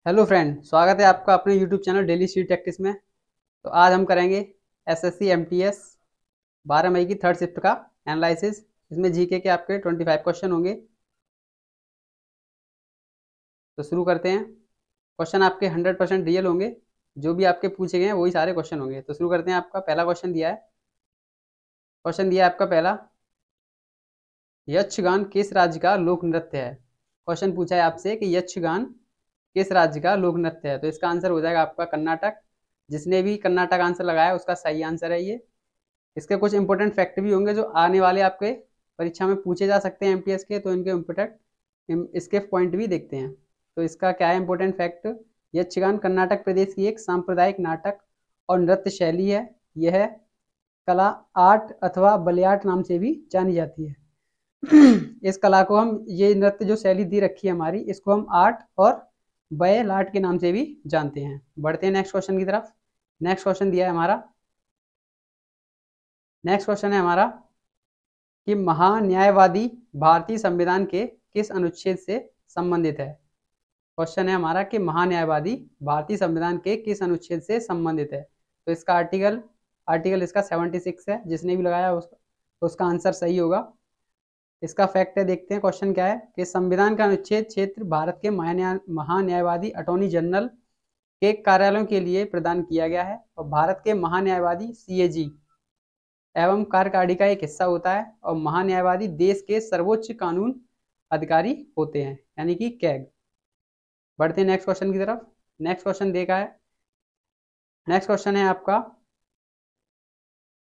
Hello friend, स्वागत है आपका अपने YouTube channel daily study practice में। तो आज हम करेंगे एसएससी एमटीएस 12 मई की थर्ड शिफ्ट का एनालिसिस। इसमें जीके के आपके 25 क्वेश्चन होंगे। तो शुरू करते हैं। क्वेश्चन आपके 100% रियल होंगे। जो भी आपके पूछे गए हैं वही सारे क्वेश्चन होंगे। तो शुरू करते हैं। आपका पहला क्वेश्चन दिया है। क्वेश्चन दिया है आपका पहला, यक्षगान किस राज्य का लोक नृत्य है। क्वेश्चन पूछा है आपसे कि यक्षगान किस राज्य का लोक नृत्य है। तो इसका आंसर हो जाएगा आपका कर्नाटक। जिसने भी कर्नाटक आंसर लगाया उसका सही आंसर है ये। इसके कुछ इंपॉर्टेंट फैक्ट भी होंगे जो आने वाले आपके परीक्षा में पूछे जा सकते हैं एमटीएस के। तो इनके इम्पोर्टेंट इसके पॉइंट भी देखते हैं। तो इसका क्या है इंपॉर्टेंट फैक्ट, यक्षगान कर्नाटक प्रदेश की एक सांप्रदायिक नाटक और नृत्य शैली है। यह कला आर्ट अथवा बलियाट नाम से भी जानी जाती है। इस कला को हम, ये नृत्य जो शैली दी रखी है हमारी, इसको हम आर्ट और बयलाट के नाम से भी जानते हैं। बढ़ते हैं नेक्स्ट क्वेश्चन की तरफ। नेक्स्ट क्वेश्चन दिया है हमारा, नेक्स्ट क्वेश्चन है हमारा कि महान्यायवादी भारतीय संविधान के किस अनुच्छेद से संबंधित है। क्वेश्चन है हमारा कि महान्यायवादी भारतीय संविधान के किस अनुच्छेद से संबंधित है। तो इसका आर्टिकल आर्टिकल इसका 76 है। जिसने भी लगाया उसका आंसर सही होगा। इसका फैक्ट है, देखते हैं क्वेश्चन क्या है कि संविधान का अनुच्छेद क्षेत्र भारत के महान्यायवादी अटॉर्नी जनरल के कार्यालयों के लिए प्रदान किया गया है और भारत के महान्यायवादी सीएजी एवं कार्यकारिणी का एक हिस्सा होता है और महान्यायवादी देश के सर्वोच्च कानून अधिकारी होते हैं, यानी कि कैग। बढ़ते हैं नेक्स्ट क्वेश्चन की तरफ। नेक्स्ट क्वेश्चन देखा है, नेक्स्ट क्वेश्चन है आपका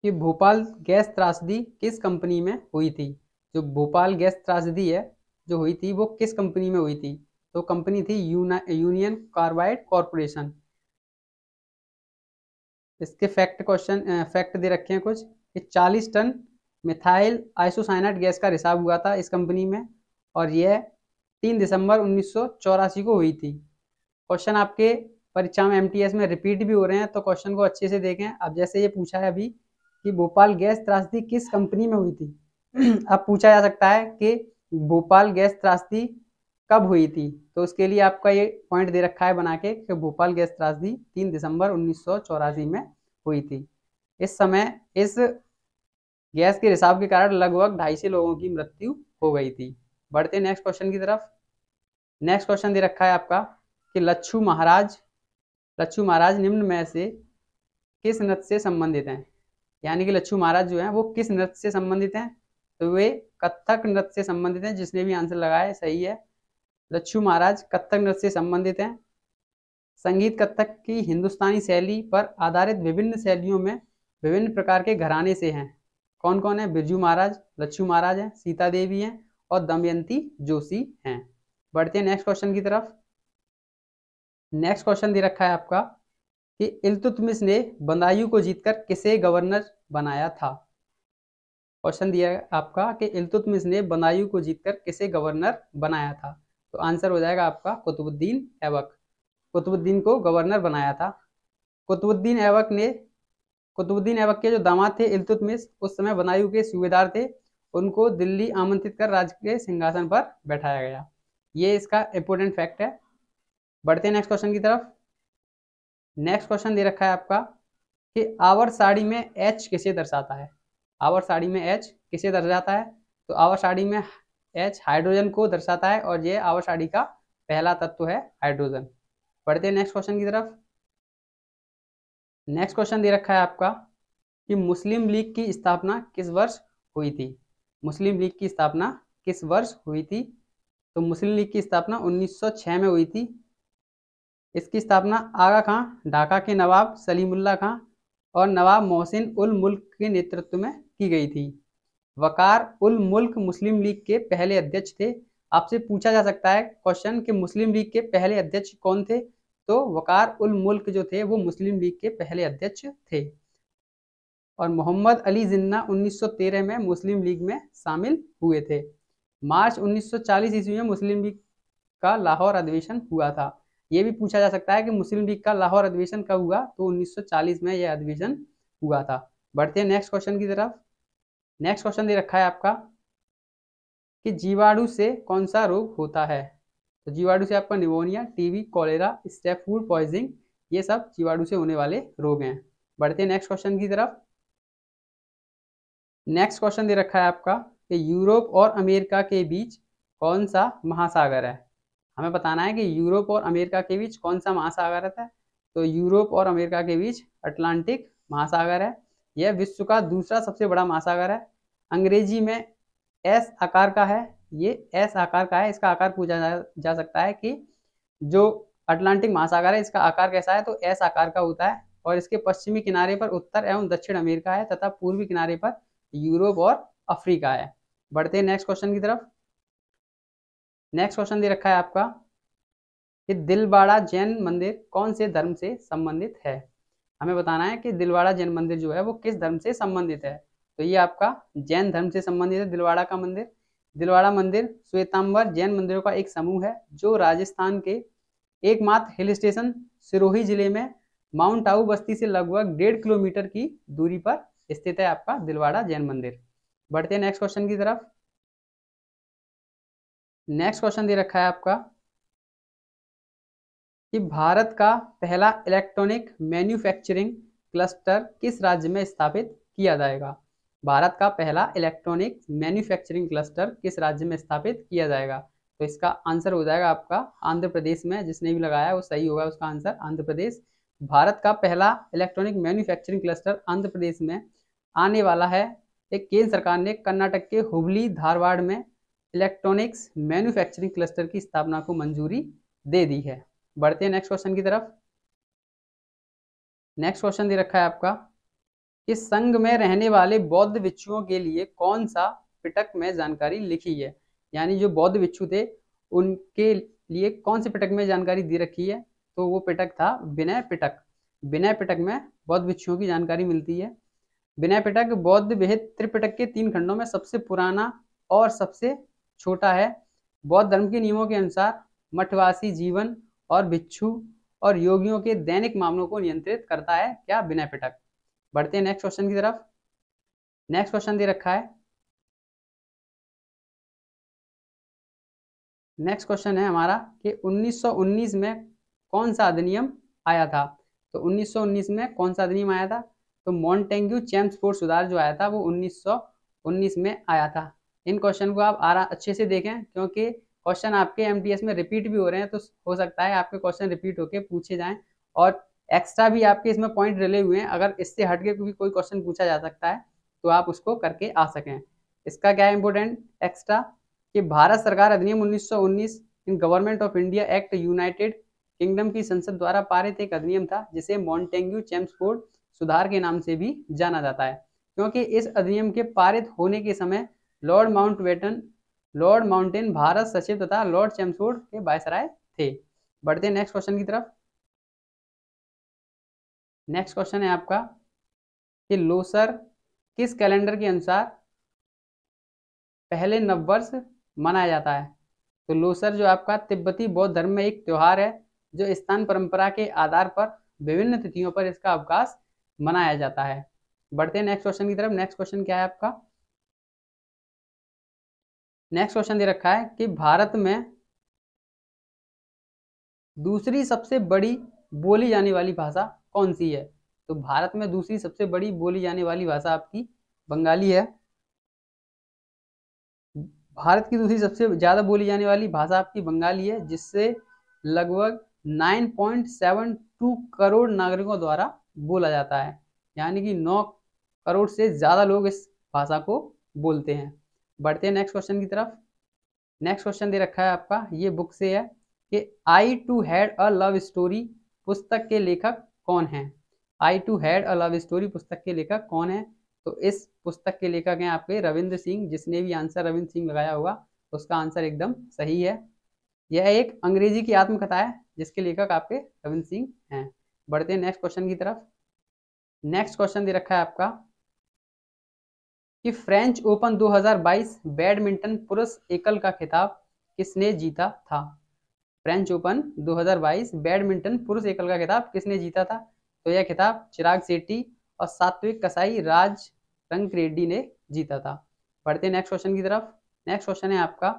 कि भोपाल गैस त्रासदी किस कंपनी में हुई थी। जो भोपाल गैस त्रासदी है जो हुई थी वो किस कंपनी में हुई थी। तो कंपनी थी यूनियन कार्बाइड कॉरपोरेशन। इसके फैक्ट दे रखे हैं कुछ कि 40 टन मिथाइल आइसोसाइनाइड गैस का रिसाव हुआ था इस कंपनी में और यह 3 दिसंबर 1984 को हुई थी। क्वेश्चन आपके परीक्षा में एमटीएस में रिपीट भी हो रहे हैं, तो क्वेश्चन को अच्छे से देखें। अब जैसे ये पूछा है अभी कि भोपाल गैस त्रासदी किस कंपनी में हुई थी। अब पूछा जा सकता है कि भोपाल गैस त्रासदी कब हुई थी। तो उसके लिए आपका ये पॉइंट दे रखा है बना के कि भोपाल गैस त्रासदी 3 दिसंबर 1984 में हुई थी। इस समय इस गैस के रिसाव के कारण लगभग 250 लोगों की मृत्यु हो गई थी। बढ़ते नेक्स्ट क्वेश्चन की तरफ। नेक्स्ट क्वेश्चन दे रखा है आपका कि लच्छू महाराज निम्न में से किस नृत्य से संबंधित हैं। यानी कि लच्छू महाराज जो हैं वो किस नृत्य से संबंधित हैं। तो वे कथक नृत्य से संबंधित हैं। जिसने भी आंसर लगाया है सही है। लच्छू महाराज कथक नृत्य से संबंधित हैं। संगीत कथक की हिंदुस्तानी शैली पर आधारित विभिन्न शैलियों में विभिन्न प्रकार के घराने से हैं। कौन कौन है, बिरजू महाराज, लच्छू महाराज हैं, सीता देवी हैं और दमयंती जोशी हैं। बढ़ते हैं नेक्स्ट क्वेश्चन की तरफ। नेक्स्ट क्वेश्चन दे रखा है आपका कि इल्तुतमिश ने बदायूं को जीतकर किसे गवर्नर बनाया था। क्वेश्चन दिया है आपका कि इल्तुतमिश ने बदायूं को जीतकर किसे गवर्नर बनाया था। तो आंसर हो जाएगा आपका कुतुबुद्दीन ऐबक। कुतुबुद्दीन को गवर्नर बनाया था। कुतुबुद्दीन ऐबक के जो दामाद थे इल्तुतमिश, उस समय बदायूं के सूबेदार थे। उनको दिल्ली आमंत्रित कर राज्य के सिंहासन पर बैठाया गया। ये इसका इंपोर्टेंट फैक्ट है। बढ़ते हैं नेक्स्ट क्वेश्चन की तरफ। नेक्स्ट क्वेश्चन दे रखा है आपका कि आवर्त सारणी में एच किसे दर्शाता है। आवर्त सारणी में एच किसे दर्शाता है। तो आवर्त सारणी में एच हाइड्रोजन को दर्शाता है और ये आवर्त सारणी का पहला तत्व है हाइड्रोजन। बढ़ते हैं नेक्स्ट क्वेश्चन की तरफ। नेक्स्ट क्वेश्चन दे रखा है आपका कि मुस्लिम लीग की स्थापना किस वर्ष हुई थी। मुस्लिम लीग की स्थापना किस वर्ष हुई थी। तो मुस्लिम लीग की स्थापना 1906 में हुई थी। इसकी स्थापना आगा खां, ढाका के नवाब सलीमुल्लाह खां और नवाब मोहसिन उल मुल्क के नेतृत्व में की गई थी। वकार उल मुल्क मुस्लिम लीग के पहले अध्यक्ष थे। आपसे पूछा जा सकता है क्वेश्चन कि मुस्लिम लीग के पहले अध्यक्ष कौन थे। तो वकार उल मुल्क जो थे वो मुस्लिम लीग के पहले अध्यक्ष थे। और मोहम्मद अली जिन्ना 1913 में मुस्लिम लीग में शामिल हुए थे। मार्च 1940 ईस्वी में मुस्लिम लीग का लाहौर अधिवेशन हुआ था। ये भी पूछा जा सकता है कि मुस्लिम लीग का लाहौर अधिवेशन कब हुआ। तो 1940 में यह अधिवेशन हुआ था। बढ़ते हैं नेक्स्ट क्वेश्चन की तरफ। नेक्स्ट क्वेश्चन दे रखा है आपका कि जीवाणु से कौन सा रोग होता है। तो जीवाणु से आपका pneumonia, TB, cholera, step food poisoning, ये सब जीवाणु से होने वाले रोग हैं। बढ़ते हैं नेक्स्ट क्वेश्चन की तरफ। नेक्स्ट क्वेश्चन दे रखा है आपका कि यूरोप और अमेरिका के बीच कौन सा महासागर है। हमें बताना है कि यूरोप और अमेरिका के बीच कौन सा महासागर है। तो यूरोप और अमेरिका के बीच अटलांटिक महासागर है। यह विश्व का दूसरा सबसे बड़ा महासागर है। अंग्रेजी में एस आकार का है, ये एस आकार का है। इसका आकार पूछा जा सकता है कि जो अटलांटिक महासागर है इसका आकार कैसा है, तो एस आकार का होता है। और इसके पश्चिमी किनारे पर उत्तर एवं दक्षिण अमेरिका है तथा पूर्वी किनारे पर यूरोप और अफ्रीका है। बढ़ते हैं नेक्स्ट क्वेश्चन की तरफ। नेक्स्ट क्वेश्चन दे रखा है आपका कि दिलवाड़ा जैन मंदिर कौन से धर्म से संबंधित है। हमें बताना है कि दिलवाड़ा जैन मंदिर जो है वो किस धर्म से संबंधित है। तो ये आपका जैन धर्म से संबंधित है दिलवाड़ा का मंदिर। दिलवाड़ा मंदिर श्वेतांबर जैन मंदिरों का एक समूह है जो राजस्थान के एकमात्र हिल स्टेशन सिरोही जिले में माउंट आबू बस्ती से लगभग 1.5 किलोमीटर की दूरी पर स्थित है आपका दिलवाड़ा जैन मंदिर। बढ़ते हैं नेक्स्ट क्वेश्चन की तरफ। नेक्स्ट क्वेश्चन दे रखा है आपका कि भारत का पहला इलेक्ट्रॉनिक मैन्युफैक्चरिंग क्लस्टर किस राज्य में स्थापित किया जाएगा। भारत का पहला इलेक्ट्रॉनिक मैन्युफैक्चरिंग क्लस्टर किस राज्य में स्थापित किया जाएगा। तो इसका आंसर हो जाएगा आपका आंध्र प्रदेश में। जिसने भी लगाया वो सही होगा, उसका आंसर आंध्र प्रदेश। भारत का पहला electronic manufacturing cluster Andhra Pradesh में आने वाला है। एक केंद्र सरकार ने कर्नाटक के हुबली धारवाड़ में इलेक्ट्रॉनिक्स मैन्युफैक्चरिंग क्लस्टर की स्थापना को मंजूरी दे दी है। बढ़ते हैं नेक्स्ट क्वेश्चन की तरफ। नेक्स्ट क्वेश्चन दे रखा है आपका कि संघ में रहने वाले बौद्ध भिक्षुओं के लिए कौन सा पिटक में जानकारी लिखी है। यानी जो बौद्ध भिक्षु थे उनके लिए कौन से पिटक में जानकारी दी रखी है। तो वो पिटक था विनय पिटक। विनय पिटक में बौद्ध भिक्षुओं की जानकारी मिलती है। विनय पिटक बौद्ध विहित त्रिपिटक के 3 खंडों में सबसे पुराना और सबसे छोटा है। बौद्ध धर्म के नियमों के अनुसार मठवासी जीवन और भिक्षु और योगियों के दैनिक मामलों को नियंत्रित करता है क्या, विनय पिटक। बढ़ते हैं नेक्स्ट क्वेश्चन की तरफ। नेक्स्ट क्वेश्चन दे रखा है। नेक्स्ट क्वेश्चन है हमारा कि 1919 में कौन सा अधिनियम आया था। तो 1919 में कौन सा अधिनियम आया था। तो मॉन्टेग्यू चेम्सफोर्ड सुधार जो आया था वो 1919 में आया था। इन क्वेश्चन को आप अच्छे से देखें क्योंकि क्वेश्चन आपके एमटीएस में रिपीट भी हो रहे हैं। तो हो सकता है आपके क्वेश्चन रिपीट होके पूछे जाएं और एक्स्ट्रा भी आपके इसमें पॉइंट डले हुए हैं। अगर इससे हटके भी कोई क्वेश्चन पूछा जा सकता है तो आप उसको करके आ सकें। इसका क्या है इंपोर्टेंट एक्स्ट्रा कि भारत सरकार अधिनियम 1919 in government of India act United kingdom की संसद द्वारा पारित एक अधिनियम था जिसे मॉन्टेग्यू चेम्सफोर्ड सुधार के नाम से भी जाना जाता है क्योंकि इस अधिनियम के पारित होने के समय लॉर्ड माउंटेन भारत सचिव तथा लॉर्ड चेम्सफोर्ड के वायसराय थे। बढ़ते हैं नेक्स्ट क्वेश्चन की तरफ। नेक्स्ट क्वेश्चन है आपका कि लोसर किस कैलेंडर के अनुसार पहले नववर्ष मनाया जाता है। तो लोसर जो आपका तिब्बती बौद्ध धर्म में एक त्योहार है जो स्थान परंपरा के आधार पर विभिन्न तिथियों पर इसका अवकाश मनाया जाता है। बढ़ते हैं नेक्स्ट क्वेश्चन की तरफ। नेक्स्ट क्वेश्चन क्या है आपका। नेक्स्ट क्वेश्चन दे रखा है कि भारत में दूसरी सबसे बड़ी बोली जाने वाली भाषा कौन सी है। तो भारत में दूसरी सबसे बड़ी बोली जाने वाली भाषा आपकी बंगाली है। भारत की दूसरी सबसे ज़्यादा बोली जाने वाली भाषा आपकी बंगाली है जिससे लगभग 9.72 करोड़ नागरिकों द्वारा बोला जाता है। यानी कि 9 करोड़ से ज़्यादा लोग इस भाषा को बोलते हैं। बढ़ते हैं नेक्स्ट क्वेश्चन की तरफ। नेक्स्ट क्वेश्चन दे रखा है आपका, ये बुक से है कि I too had a love story पुस्तक के लेखक कौन हैं। I too had a love story पुस्तक के लेखक कौन है। तो इस पुस्तक के लेखक हैं आपके रविंद्र सिंह। जिसने भी आंसर रविंद्र सिंह लगाया होगा उसका आंसर एकदम सही है। यह एक अंग्रेजी की आत्मकथा है जिसके लेखक आपके रविंद्र सिंह हैं। बढ़ते हैं नेक्स्ट क्वेश्चन की तरफ। नेक्स्ट क्वेश्चन दे रखा है आपका कि फ्रेंच ओपन 2022 बैडमिंटन पुरुष एकल का खिताब किसने जीता था। फ्रेंच ओपन 2022 बैडमिंटन पुरुष एकल का खिताब किसने जीता था। तो यह खिताब चिराग शेट्टी और सात्विक कसाई राज रंग रेड्डी ने जीता था। बढ़ते हैं नेक्स्ट क्वेश्चन की तरफ। नेक्स्ट क्वेश्चन है आपका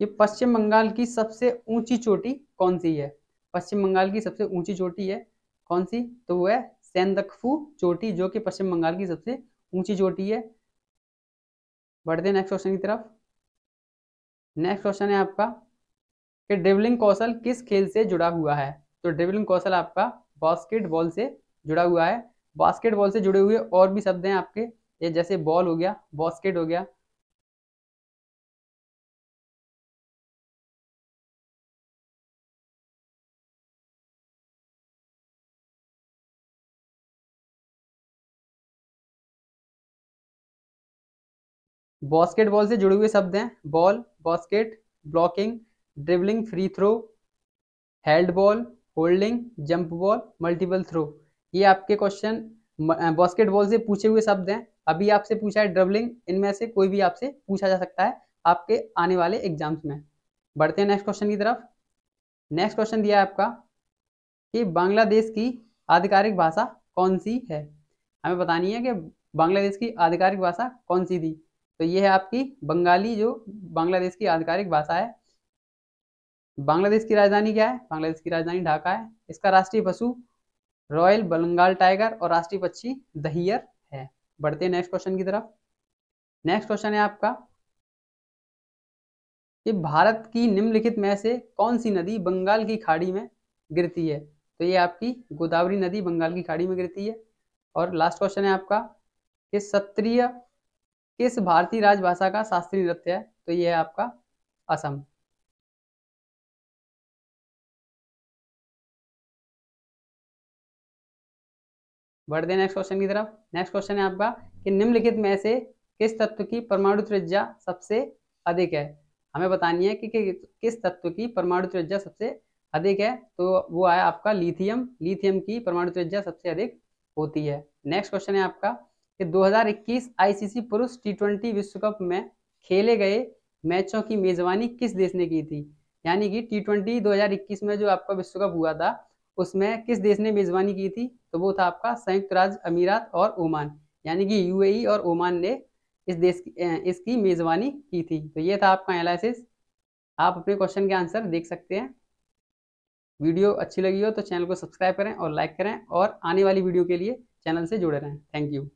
ये पश्चिम बंगाल की सबसे ऊंची चोटी कौन सी है? पश्चिम बंगाल की सबसे ऊंची चोटी है कौन सी? तो वो है सेंदकफू चोटी, जो कि पश्चिम बंगाल की सबसे ऊंची चोटी है। बढ़ते हैं नेक्स्ट क्वेश्चन की तरफ। नेक्स्ट क्वेश्चन है आपका कि ड्रिबलिंग कौशल किस खेल से जुड़ा हुआ है? तो ड्रिबलिंग कौशल आपका बास्केटबॉल से जुड़ा हुआ है। बास्केटबॉल से जुड़े हुए और भी शब्द हैं आपके, ये जैसे बॉल हो गया, बास्केट हो गया। बास्केटबॉल से जुड़े हुए शब्द हैं ball, basket, blocking, dribbling, free throw, held ball, holding, jump ball, multiple throw. ये आपके क्वेश्चन बास्केटबॉल से पूछे हुए शब्द हैं। अभी आपसे पूछा है ड्रिबलिंग, इनमें से कोई भी आपसे पूछा जा सकता है आपके आने वाले एग्जाम्स में। बढ़ते हैं नेक्स्ट क्वेश्चन की तरफ। नेक्स्ट क्वेश्चन दिया है आपका कि बांग्लादेश की आधिकारिक भाषा कौन सी है? हमें बतानी है कि बांग्लादेश की आधिकारिक भाषा कौन सी थी। तो ये है आपकी बंगाली, जो बांग्लादेश की आधिकारिक भाषा है। बांग्लादेश की राजधानी क्या है? बांग्लादेश की राजधानी ढाका है। इसका राष्ट्रीय पशु रॉयल बंगाल टाइगर और राष्ट्रीय पक्षी दहियर है। बढ़ते हैं नेक्स्ट क्वेश्चन की तरफ। नेक्स्ट क्वेश्चन है आपका कि भारत की निम्नलिखित में से कौन सी नदी बंगाल की खाड़ी में गिरती है? तो ये आपकी गोदावरी नदी बंगाल की खाड़ी में गिरती है। और लास्ट क्वेश्चन है आपका कि सत्रिय किस भारतीय राजभाषा का शास्त्रीय नृत्य है? तो ये है आपका असम। बढ़ते हैं नेक्स्ट क्वेश्चन की तरफ। नेक्स्ट क्वेश्चन है आपका कि निम्नलिखित में से किस तत्व की परमाणु त्रिज्या सबसे अधिक है? हमें बतानी है कि किस तत्व की परमाणु त्रिज्या सबसे अधिक है। तो वो है आपका लिथियम। लिथियम की परमाणु त्रिज्या सबसे अधिक होती है। नेक्स्ट क्वेश्चन है आपका कि 2021 आईसीसी पुरुष T20 विश्व कप में खेले गए मैचों की मेजबानी किस देश ने की थी? यानी कि T20 2021 में जो आपका विश्व कप हुआ था, उसमें किस देश ने मेजबानी की थी? तो वो था आपका संयुक्त राज्य अमीरात और ओमान, यानी कि यूएई और ओमान ने इस देश की इसकी मेजबानी की थी। तो ये था आपका एनालिसिस। आप अपने क्वेश्चन के आंसर देख सकते हैं। वीडियो अच्छी लगी हो तो चैनल को सब्सक्राइब करें और लाइक करें, और आने वाली वीडियो के लिए चैनल से जुड़े रहें। Thank you.